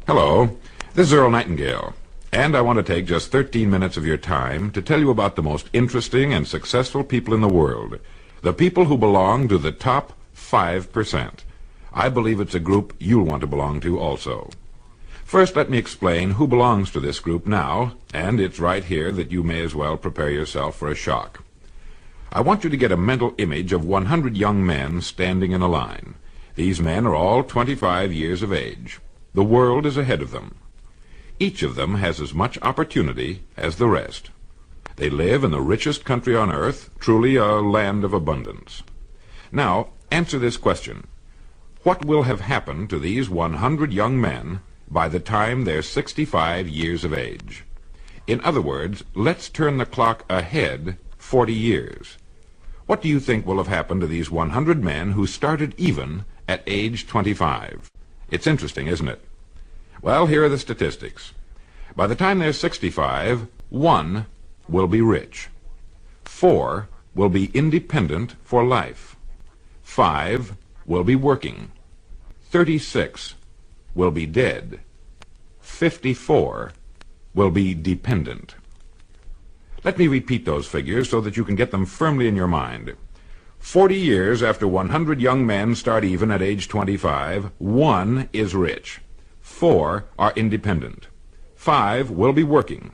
Hello, this is Earl Nightingale, and I want to take just 13 minutes of your time to tell you about the most interesting and successful people in the world, the people who belong to the top 5%. I believe it's a group you'll want to belong to also. First, let me explain who belongs to this group now, and it's right here that you may as well prepare yourself for a shock. I want you to get a mental image of 100 young men standing in a line. These men are all 25 years of age. The world is ahead of them. Each of them has as much opportunity as the rest. They live in the richest country on earth, truly a land of abundance. Now, answer this question. What will have happened to these 100 young men by the time they're 65 years of age? In other words, let's turn the clock ahead 40 years. What do you think will have happened to these 100 men who started even at age 25? It's interesting, isn't it? Well, here are the statistics. By the time they're 65, 1 will be rich. 4 will be independent for life. 5 will be working. 36 will be dead. 54 will be dependent. Let me repeat those figures so that you can get them firmly in your mind. 40 years after 100 young men start even at age 25, 1 is rich. 4 are independent. 5 will be working.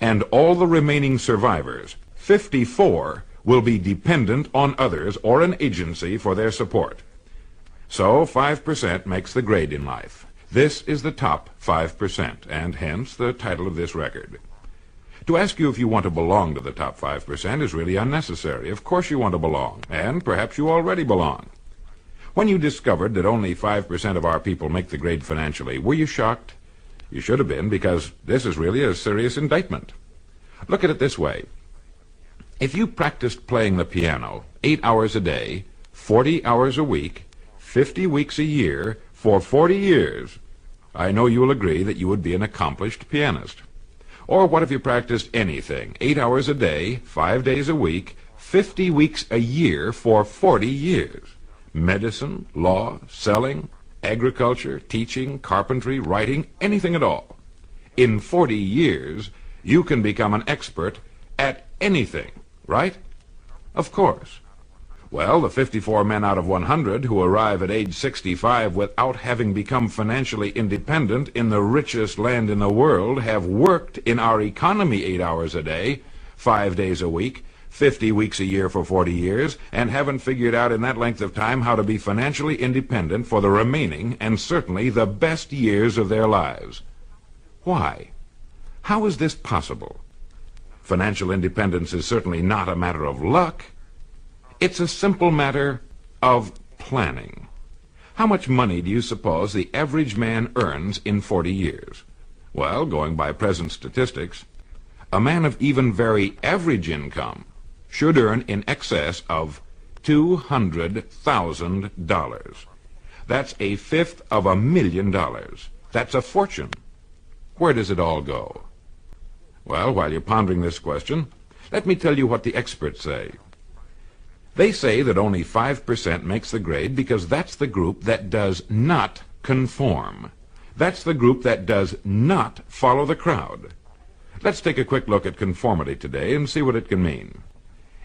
And all the remaining survivors, 54, will be dependent on others or an agency for their support. So 5% makes the grade in life. This is the top 5%, and hence the title of this record. To ask you if you want to belong to the top 5% is really unnecessary. Of course you want to belong, and perhaps you already belong. When you discovered that only 5% of our people make the grade financially, were you shocked? You should have been, because this is really a serious indictment. Look at it this way. If you practiced playing the piano 8 hours a day, 40 hours a week, 50 weeks a year, for 40 years, I know you'll agree that you would be an accomplished pianist. Or what if you practiced anything, 8 hours a day, 5 days a week, 50 weeks a year for 40 years? Medicine, law, selling, agriculture, teaching, carpentry, writing, anything at all. In 40 years, you can become an expert at anything, right? Of course. Well, the 54 men out of 100 who arrive at age 65 without having become financially independent in the richest land in the world have worked in our economy 8 hours a day, 5 days a week, 50 weeks a year for 40 years, and haven't figured out in that length of time how to be financially independent for the remaining and certainly the best years of their lives. Why? How is this possible? Financial independence is certainly not a matter of luck. It's a simple matter of planning. How much money do you suppose the average man earns in 40 years? Well, going by present statistics, a man of even very average income should earn in excess of $200,000. That's a fifth of $1,000,000. That's a fortune. Where does it all go? Well, while you're pondering this question, let me tell you what the experts say. They say that only 5% makes the grade because that's the group that does not conform. That's the group that does not follow the crowd. Let's take a quick look at conformity today and see what it can mean.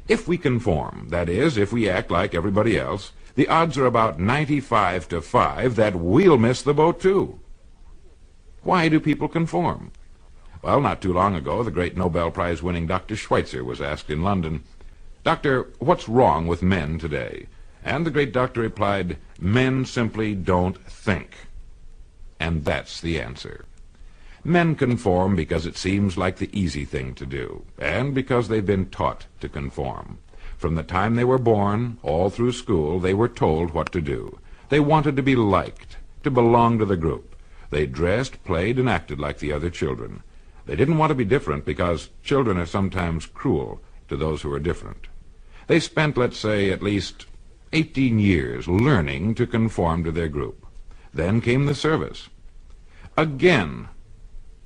If we conform, that is, if we act like everybody else, the odds are about 95 to 5 that we'll miss the boat too. Why do people conform? Well, not too long ago, the great Nobel Prize-winning Dr. Schweitzer was asked in London, "Doctor, what's wrong with men today?" And the great doctor replied, "Men simply don't think." And that's the answer. Men conform because it seems like the easy thing to do, and because they've been taught to conform. From the time they were born, all through school, they were told what to do. They wanted to be liked, to belong to the group. They dressed, played, and acted like the other children. They didn't want to be different because children are sometimes cruel to those who are different. They spent, let's say, at least 18 years learning to conform to their group. Then came the service. Again,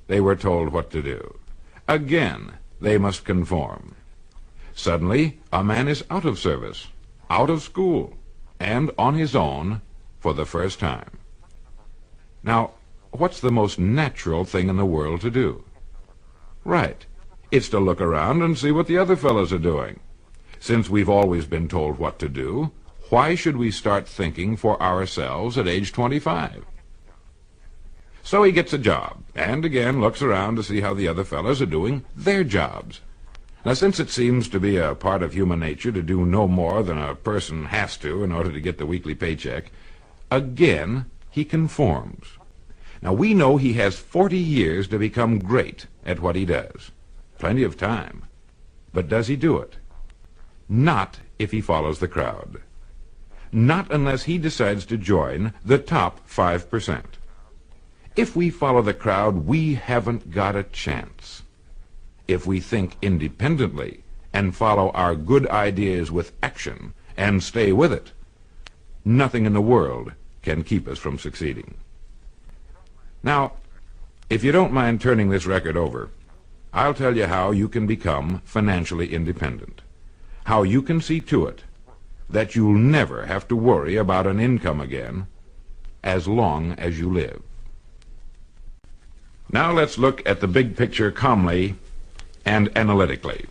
they were told what to do. Again, they must conform. Suddenly, a man is out of service, out of school, and on his own for the first time. Now, what's the most natural thing in the world to do? Right. It's to look around and see what the other fellows are doing. Since we've always been told what to do, why should we start thinking for ourselves at age 25? So he gets a job, and again looks around to see how the other fellows are doing their jobs. Now, since it seems to be a part of human nature to do no more than a person has to in order to get the weekly paycheck, again he conforms. Now, we know he has 40 years to become great at what he does. Plenty of time. But does he do it? Not if he follows the crowd. Not unless he decides to join the top 5%. If we follow the crowd, we haven't got a chance. If we think independently and follow our good ideas with action and stay with it, nothing in the world can keep us from succeeding. Now, if you don't mind turning this record over, I'll tell you how you can become financially independent. How you can see to it that you'll never have to worry about an income again as long as you live. Now let's look at the big picture calmly and analytically.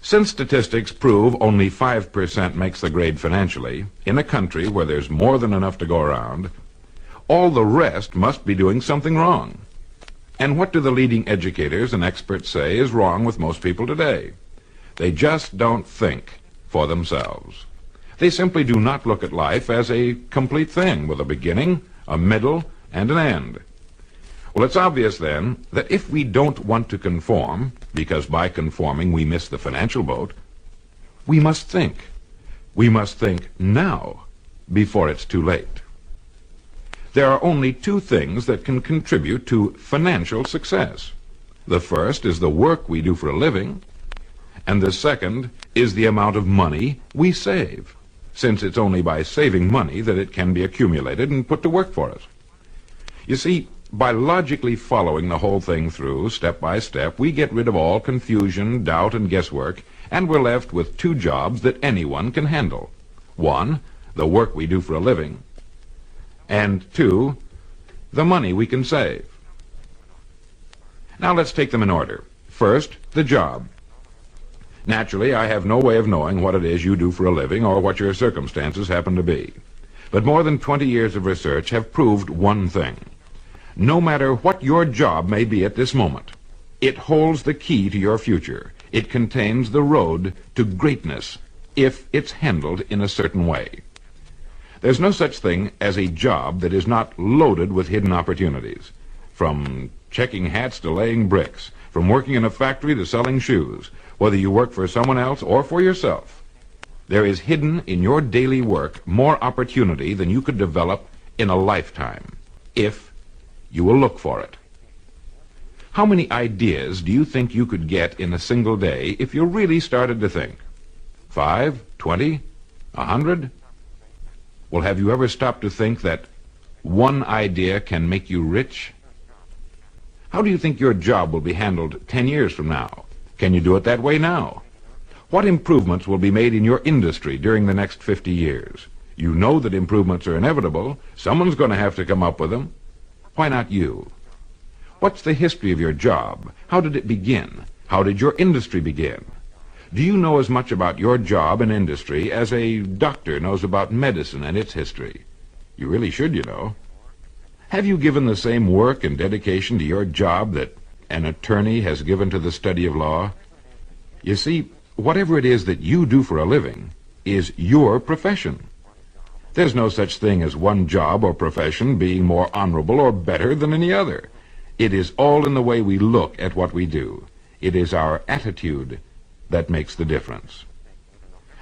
Since statistics prove only 5% makes the grade financially, in a country where there's more than enough to go around, all the rest must be doing something wrong. And what do the leading educators and experts say is wrong with most people today? They just don't think for themselves. They simply do not look at life as a complete thing with a beginning, a middle, and an end. Well, it's obvious then that if we don't want to conform, because by conforming we miss the financial boat, we must think. We must think now, before it's too late. There are only two things that can contribute to financial success. The first is the work we do for a living, and the second is the amount of money we save, since it's only by saving money that it can be accumulated and put to work for us. You see, by logically following the whole thing through, step by step, we get rid of all confusion, doubt, and guesswork, and we're left with two jobs that anyone can handle. One, the work we do for a living, and two, the money we can save. Now let's take them in order. First, the job. Naturally, I have no way of knowing what it is you do for a living or what your circumstances happen to be. But more than 20 years of research have proved one thing. No matter what your job may be at this moment, it holds the key to your future. It contains the road to greatness if it's handled in a certain way. There's no such thing as a job that is not loaded with hidden opportunities. From checking hats to laying bricks, from working in a factory to selling shoes, whether you work for someone else or for yourself, there is hidden in your daily work more opportunity than you could develop in a lifetime, if you will look for it. How many ideas do you think you could get in a single day if you really started to think? 5, 20, 100? Well, have you ever stopped to think that one idea can make you rich? How do you think your job will be handled 10 years from now? Can you do it that way now? What improvements will be made in your industry during the next 50 years? You know that improvements are inevitable. Someone's going to have to come up with them. Why not you? What's the history of your job? How did it begin? How did your industry begin? Do you know as much about your job and industry as a doctor knows about medicine and its history? You really should, you know. Have you given the same work and dedication to your job that an attorney has given to the study of law? You see, whatever it is that you do for a living is your profession. There's no such thing as one job or profession being more honorable or better than any other. It is all in the way we look at what we do. It is our attitude that makes the difference.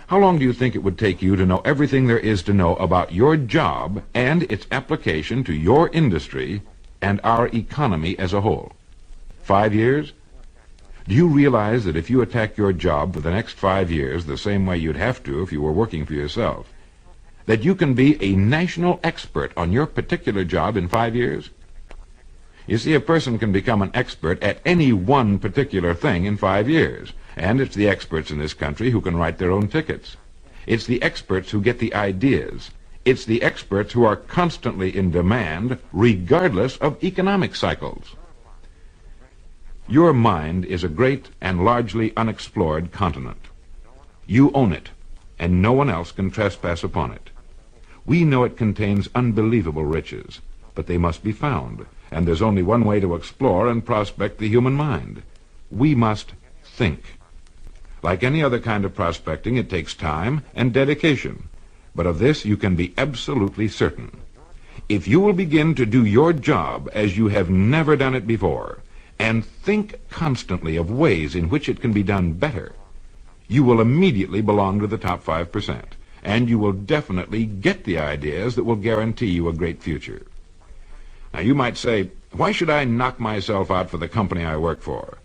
How long do you think it would take you to know everything there is to know about your job and its application to your industry and our economy as a whole? 5 years? Do you realize that if you attack your job for the next 5 years the same way you'd have to if you were working for yourself, that you can be a national expert on your particular job in 5 years? You see, a person can become an expert at any one particular thing in 5 years, and it's the experts in this country who can write their own tickets. It's the experts who get the ideas. It's the experts who are constantly in demand, regardless of economic cycles. Your mind is a great and largely unexplored continent. You own it, and no one else can trespass upon it. We know it contains unbelievable riches, but they must be found, and there's only one way to explore and prospect the human mind. We must think. Like any other kind of prospecting, it takes time and dedication, but of this you can be absolutely certain. If you will begin to do your job as you have never done it before, and think constantly of ways in which it can be done better, you will immediately belong to the top 5%, and you will definitely get the ideas that will guarantee you a great future. Now you might say, why should I knock myself out for the company I work for?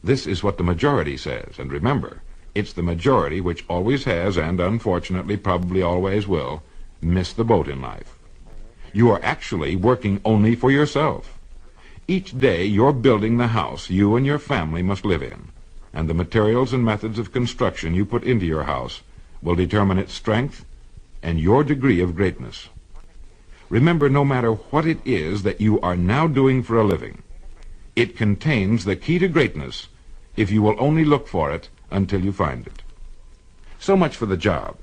This is what the majority says, and remember, it's the majority which always has, and unfortunately probably always will, miss the boat in life. You are actually working only for yourself. Each day you're building the house you and your family must live in, and the materials and methods of construction you put into your house will determine its strength and your degree of greatness. Remember, no matter what it is that you are now doing for a living, it contains the key to greatness if you will only look for it until you find it. So much for the job.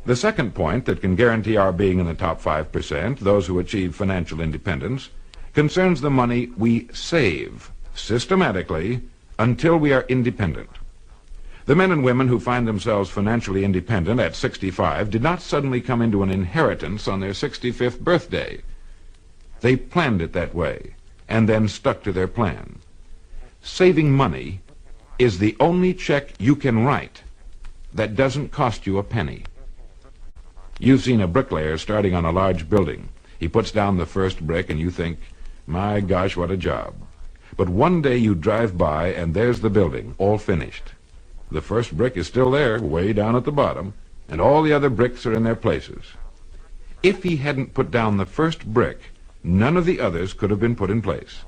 The second point that can guarantee our being in the top 5%, those who achieve financial independence, concerns the money we save systematically until we are independent. The men and women who find themselves financially independent at 65 did not suddenly come into an inheritance on their 65th birthday. They planned it that way and then stuck to their plan. Saving money is the only check you can write that doesn't cost you a penny. You've seen a bricklayer starting on a large building. He puts down the first brick and you think, my gosh, what a job. But one day you drive by and there's the building, all finished. The first brick is still there, way down at the bottom, and all the other bricks are in their places. If he hadn't put down the first brick, none of the others could have been put in place.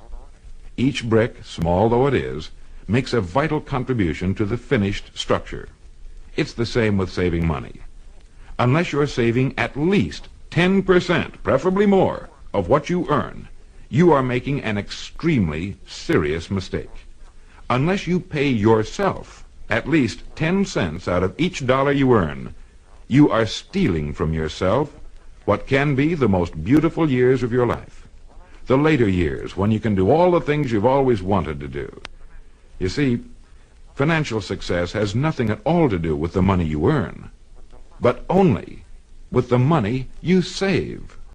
Each brick, small though it is, makes a vital contribution to the finished structure. It's the same with saving money. Unless you're saving at least 10%, preferably more, of what you earn, you are making an extremely serious mistake. Unless you pay yourself at least 10 cents out of each dollar you earn, you are stealing from yourself what can be the most beautiful years of your life. The later years, when you can do all the things you've always wanted to do. You see, financial success has nothing at all to do with the money you earn, but only with the money you save.